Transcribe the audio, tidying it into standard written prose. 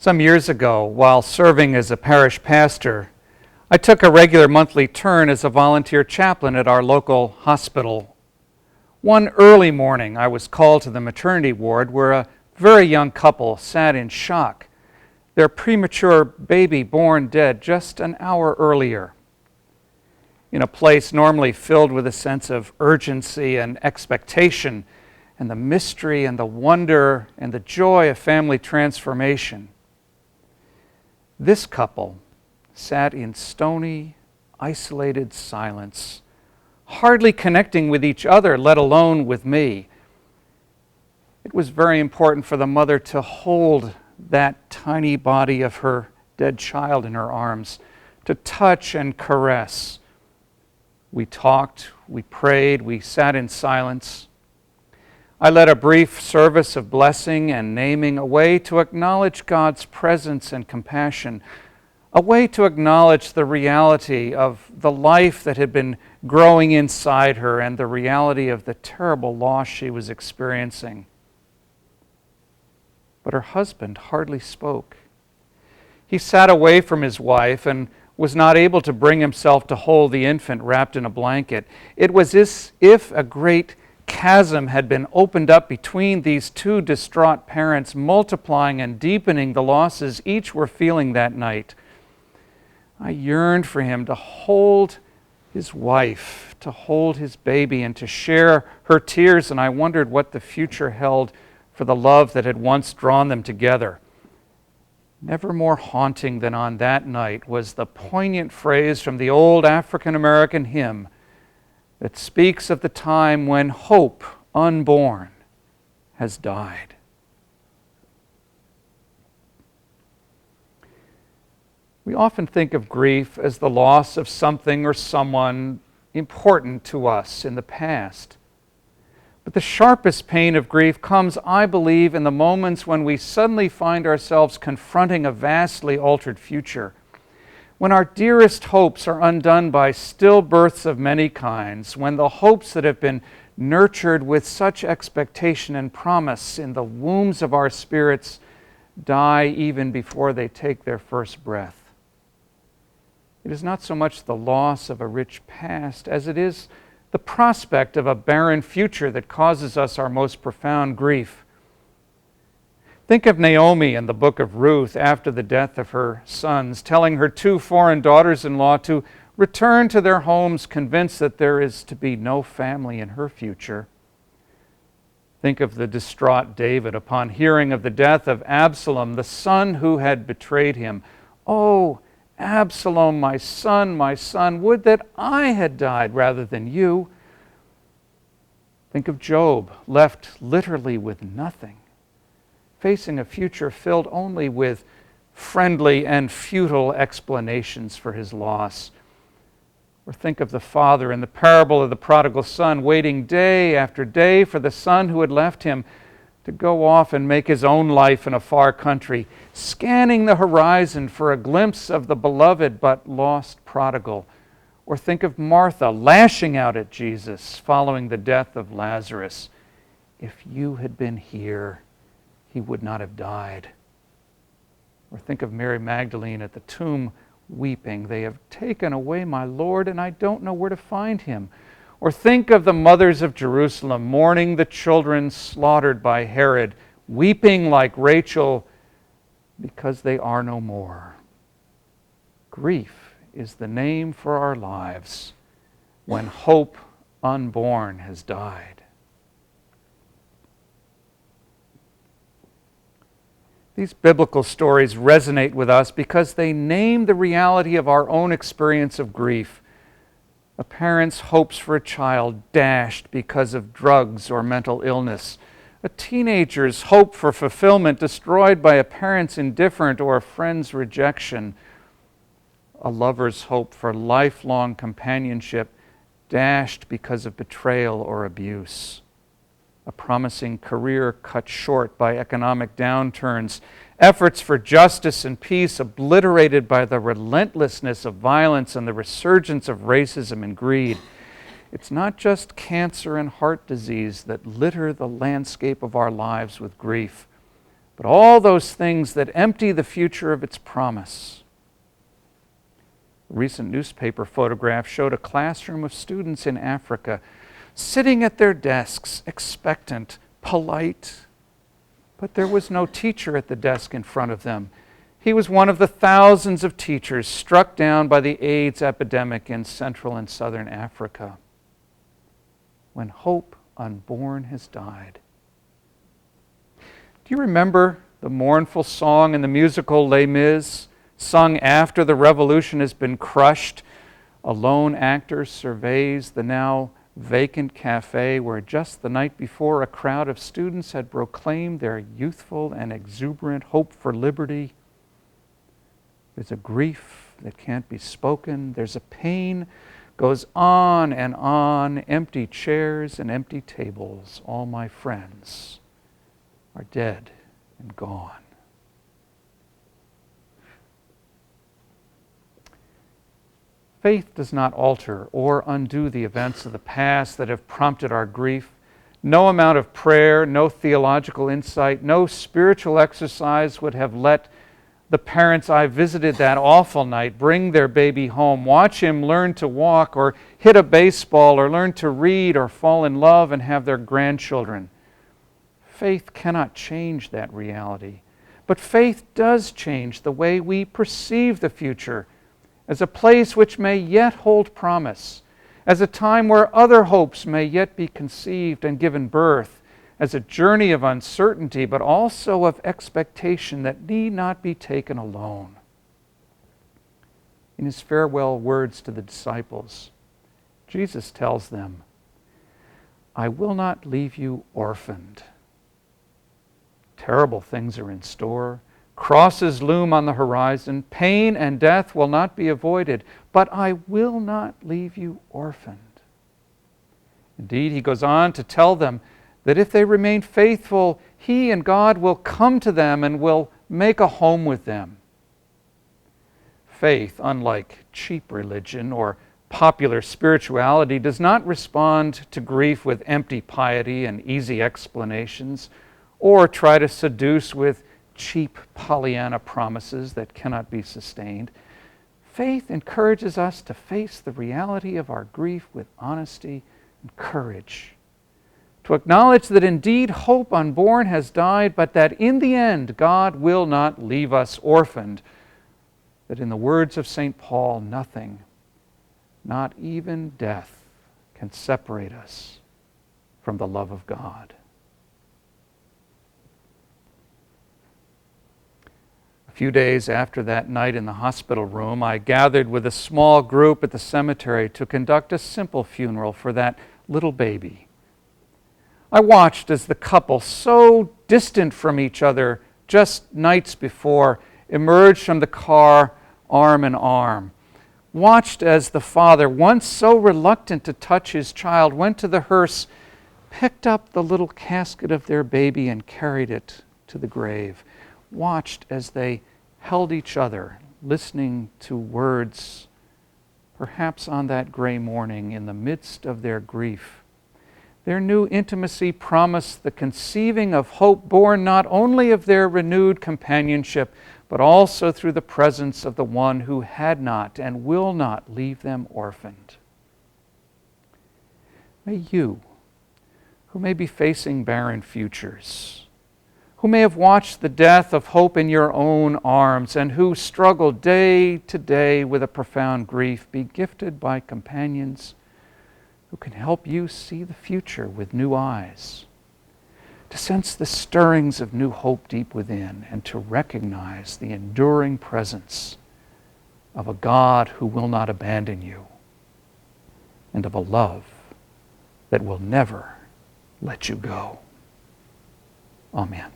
Some years ago, while serving as a parish pastor, I took a regular monthly turn as a volunteer chaplain at our local hospital. One early morning, I was called to the maternity ward where a very young couple sat in shock, their premature baby born dead just an hour earlier. In a place normally filled with a sense of urgency and expectation, and the mystery and the wonder and the joy of family transformation, this couple sat in stony, isolated silence, hardly connecting with each other, let alone with me. It was very important for the mother to hold that tiny body of her dead child in her arms, to touch and caress. We talked, we prayed, we sat in silence. I led a brief service of blessing and naming, a way to acknowledge God's presence and compassion, a way to acknowledge the reality of the life that had been growing inside her and the reality of the terrible loss she was experiencing. But her husband hardly spoke. He sat away from his wife and was not able to bring himself to hold the infant wrapped in a blanket. It was as if a great chasm had been opened up between these two distraught parents, multiplying and deepening the losses each were feeling that night. I yearned for him to hold his wife, to hold his baby, and to share her tears, and I wondered what the future held for the love that had once drawn them together. Never more haunting than on that night was the poignant phrase from the old African-American hymn that speaks of the time when hope unborn has died. We often think of grief as the loss of something or someone important to us in the past. But the sharpest pain of grief comes, I believe, in the moments when we suddenly find ourselves confronting a vastly altered future. When our dearest hopes are undone by stillbirths of many kinds, when the hopes that have been nurtured with such expectation and promise in the wombs of our spirits die even before they take their first breath. It is not so much the loss of a rich past as it is the prospect of a barren future that causes us our most profound grief. Think of Naomi in the book of Ruth after the death of her sons, telling her two foreign daughters-in-law to return to their homes, convinced that there is to be no family in her future. Think of the distraught David upon hearing of the death of Absalom, the son who had betrayed him. "Oh, Absalom, my son, would that I had died rather than you." Think of Job, left literally with nothing, facing a future filled only with friendly and futile explanations for his loss. Or think of the father in the parable of the prodigal son, waiting day after day for the son who had left him to go off and make his own life in a far country, scanning the horizon for a glimpse of the beloved but lost prodigal. Or think of Martha lashing out at Jesus following the death of Lazarus. "If you had been here, he would not have died." Or think of Mary Magdalene at the tomb weeping, "They have taken away my Lord, and I don't know where to find him." Or think of the mothers of Jerusalem mourning the children slaughtered by Herod, weeping like Rachel because they are no more. Grief is the name for our lives when hope unborn has died. These biblical stories resonate with us because they name the reality of our own experience of grief. A parent's hopes for a child dashed because of drugs or mental illness. A teenager's hope for fulfillment destroyed by a parent's indifferent or a friend's rejection. A lover's hope for lifelong companionship dashed because of betrayal or abuse. A promising career cut short by economic downturns. Efforts for justice and peace obliterated by the relentlessness of violence and the resurgence of racism and greed. It's not just cancer and heart disease that litter the landscape of our lives with grief. but all those things that empty the future of its promise. A recent newspaper photograph showed a classroom of students in Africa sitting at their desks, expectant, polite, but there was no teacher at the desk in front of them. He was one of the thousands of teachers struck down by the AIDS epidemic in Central and Southern Africa. When Hope Unborn Has Died. Do you remember the mournful song in the musical Les Mis, sung after the revolution has been crushed? A lone actor surveys the now vacant cafe where just the night before a crowd of students had proclaimed their youthful and exuberant hope for liberty. There's a grief that can't be spoken. There's a pain goes on and on, empty chairs and empty tables. All my friends are dead and gone. Faith does not alter or undo the events of the past that have prompted our grief. No amount of prayer, no theological insight, no spiritual exercise would have let the parents I visited that awful night bring their baby home, watch him learn to walk or hit a baseball or learn to read or fall in love and have their grandchildren. Faith cannot change that reality, but faith does change the way we perceive the future as a place which may yet hold promise, as a time where other hopes may yet be conceived and given birth, as a journey of uncertainty, but also of expectation that need not be taken alone. In his farewell words to the disciples, Jesus tells them, "I will not leave you orphaned." Terrible things are in store. Crosses loom on the horizon. Pain and death will not be avoided, but I will not leave you orphaned. Indeed, he goes on to tell them that if they remain faithful, he and God will come to them and will make a home with them. Faith, unlike cheap religion or popular spirituality, does not respond to grief with empty piety and easy explanations, or try to seduce with cheap Pollyanna promises that cannot be sustained. Faith encourages us to face the reality of our grief with honesty and courage, to acknowledge that indeed hope unborn has died, but that in the end God will not leave us orphaned, that in the words of St. Paul, nothing, not even death, can separate us from the love of God. A few days after that night in the hospital room, I gathered with a small group at the cemetery to conduct a simple funeral for that little baby. I watched as the couple, so distant from each other just nights before, emerged from the car arm in arm. Watched as the father, once so reluctant to touch his child, went to the hearse, picked up the little casket of their baby and carried it to the grave. Watched as they held each other, listening to words, perhaps on that gray morning in the midst of their grief. Their new intimacy promised the conceiving of hope born not only of their renewed companionship, but also through the presence of the one who had not and will not leave them orphaned. May you, who may be facing barren futures, who may have watched the death of hope in your own arms, and who struggle day to day with a profound grief, be gifted by companions who can help you see the future with new eyes, to sense the stirrings of new hope deep within, and to recognize the enduring presence of a God who will not abandon you, and of a love that will never let you go. Amen.